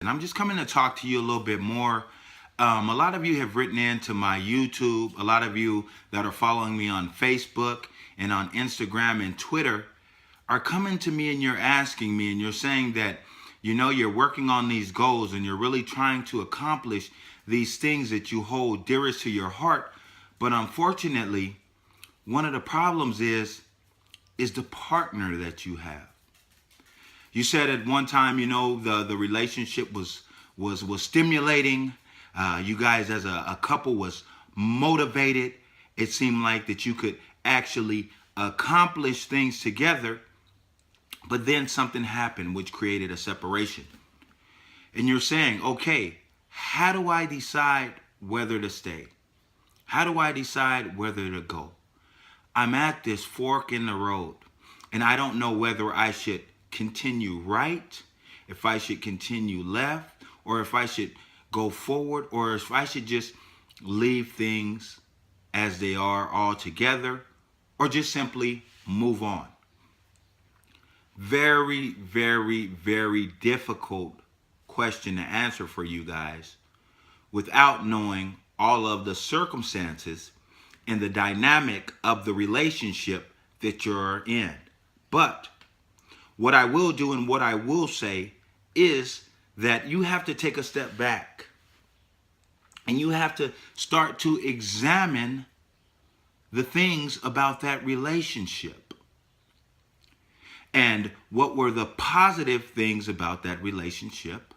And I'm just coming to talk to you a little bit more. A lot of you have written into my YouTube. A lot of you that are following me on Facebook and on Instagram and Twitter are coming to me and you're asking me and you're saying that, you know, you're working on these goals and you're really trying to accomplish these things that you hold dearest to your heart. But unfortunately, one of the problems is the partner that you have. You said at one time, you know, the relationship was stimulating. You guys as a couple was motivated. It seemed like that you could actually accomplish things together. But then something happened which created a separation. And you're saying, okay, how do I decide whether to stay? How do I decide whether to go? I'm at this fork in the road, and I don't know whether I should continue right, if I should continue left, or if I should go forward, or if I should just leave things as they are altogether, or just simply move on. Very, very, very difficult question to answer for you guys without knowing all of the circumstances and the dynamic of the relationship that you're in. But what I will do and what I will say is that you have to take a step back and you have to start to examine the things about that relationship. And what were the positive things about that relationship?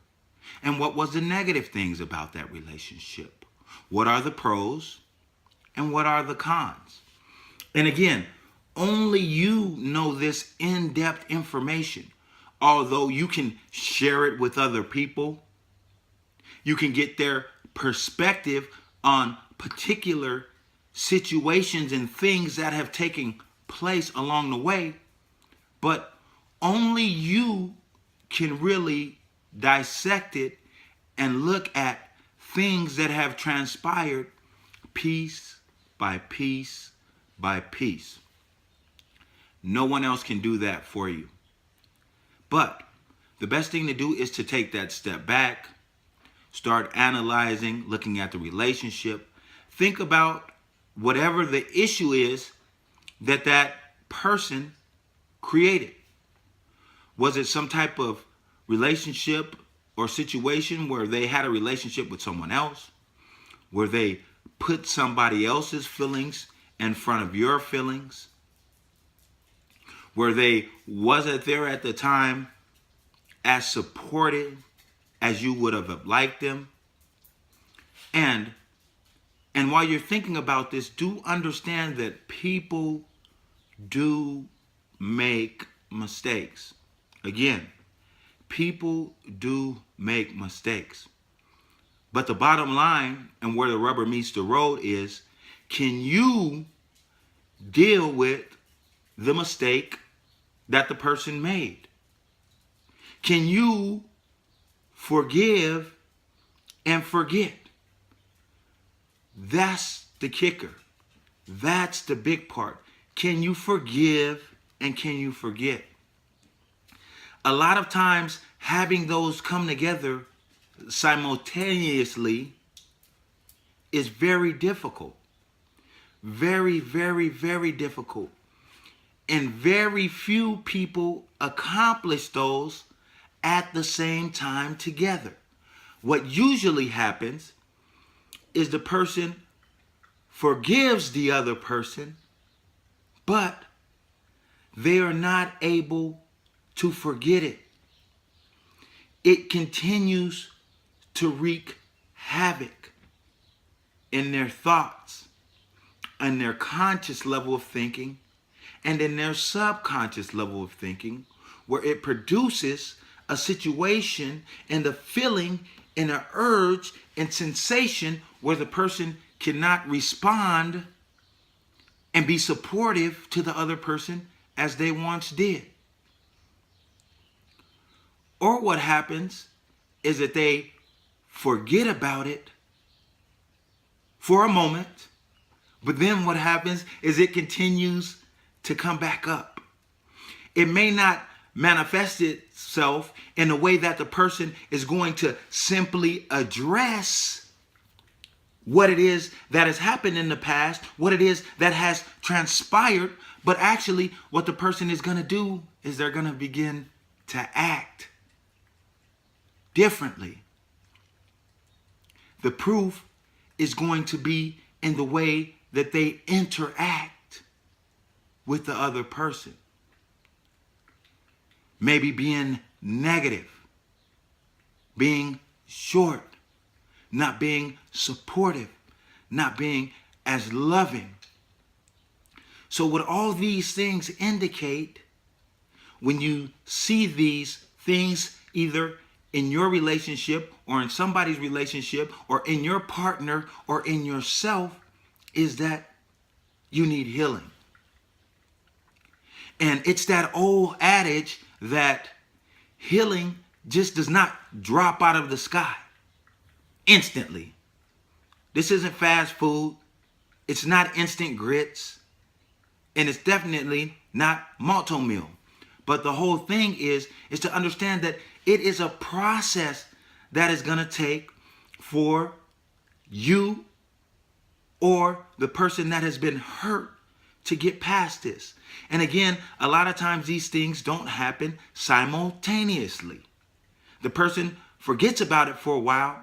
And what was the negative things about that relationship? What are the pros and what are the cons? And again, only you know this in-depth information. Although you can share it with other people, you can get their perspective on particular situations and things that have taken place along the way, but only you can really dissect it and look at things that have transpired piece by piece by piece. No one else can do that for you. But the best thing to do is to take that step back, start analyzing, looking at the relationship. Think about whatever the issue is that person created. Was it some type of relationship or situation where they had a relationship with someone else, where they put somebody else's feelings in front of your feelings, where they wasn't there at the time as supportive as you would have liked them? And while you're thinking about this, do understand that people do make mistakes. Again, people do make mistakes. But the bottom line and where the rubber meets the road is, can you deal with the mistake that the person made? Can you forgive and forget? That's the kicker. That's the big part. Can you forgive and can you forget? A lot of times having those come together simultaneously is very difficult. Very, very, very difficult. And very few people accomplish those at the same time together. What usually happens is the person forgives the other person, but they are not able to forget it. It continues to wreak havoc in their thoughts, in their conscious level of thinking, and in their subconscious level of thinking, where it produces a situation and a feeling and an urge and sensation where the person cannot respond and be supportive to the other person as they once did. Or what happens is that they forget about it for a moment, but then what happens is it continues to come back up. It may not manifest itself in a way that the person is going to simply address what it is that has happened in the past, what it is that has transpired, but actually what the person is going to do is they're going to begin to act differently. The proof is going to be in the way that they interact with the other person. Maybe being negative, being short, not being supportive, not being as loving. So what all these things indicate, when you see these things either in your relationship or in somebody's relationship or in your partner or in yourself, is that you need healing. And it's that old adage that healing just does not drop out of the sky instantly. This isn't fast food. It's not instant grits. And it's definitely not malto meal. But the whole thing is to understand that it is a process that is going to take for you or the person that has been hurt to get past this. And again, a lot of times these things don't happen simultaneously. The person forgets about it for a while,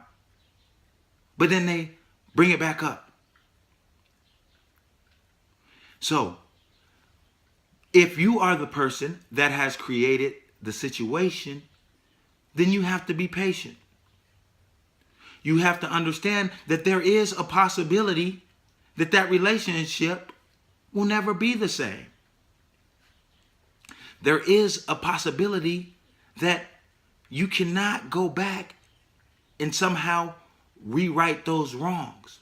but then they bring it back up. So, if you are the person that has created the situation, then you have to be patient. You have to understand that there is a possibility that that relationship will never be the same. There is a possibility that you cannot go back and somehow rewrite those wrongs.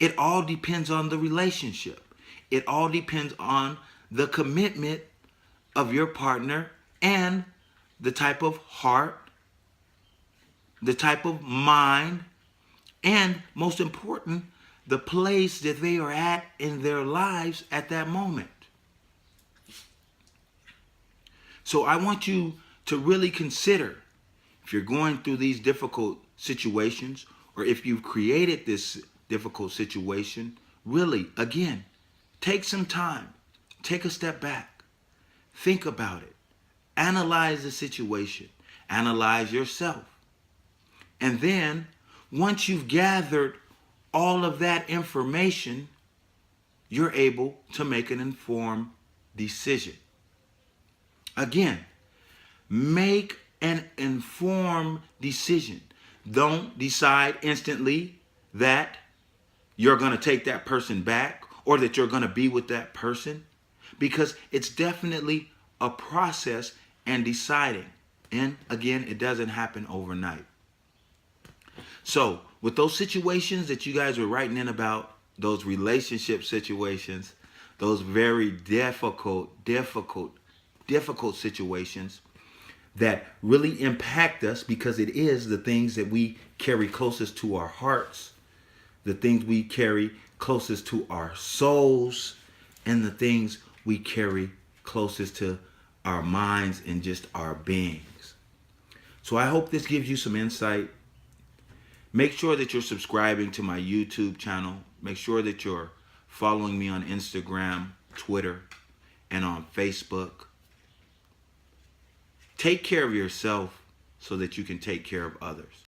It all depends on the relationship. It all depends on the commitment of your partner and the type of heart, the type of mind, and most important, the place that they are at in their lives at that moment. So I want you to really consider, if you're going through these difficult situations, or if you've created this difficult situation, really, again, take some time, take a step back, think about it, analyze the situation, analyze yourself. And then, once you've gathered all of that information, you're able to make an informed decision. Again, make an informed decision. Don't decide instantly that you're going to take that person back or that you're going to be with that person, because it's definitely a process and deciding. And again, it doesn't happen overnight. So with those situations that you guys were writing in about, those relationship situations, those very difficult situations that really impact us, because it is the things that we carry closest to our hearts, the things we carry closest to our souls, and the things we carry closest to our minds and just our beings. So I hope this gives you some insight. Make sure that you're subscribing to my YouTube channel. Make sure that you're following me on Instagram, Twitter, and on Facebook. Take care of yourself so that you can take care of others.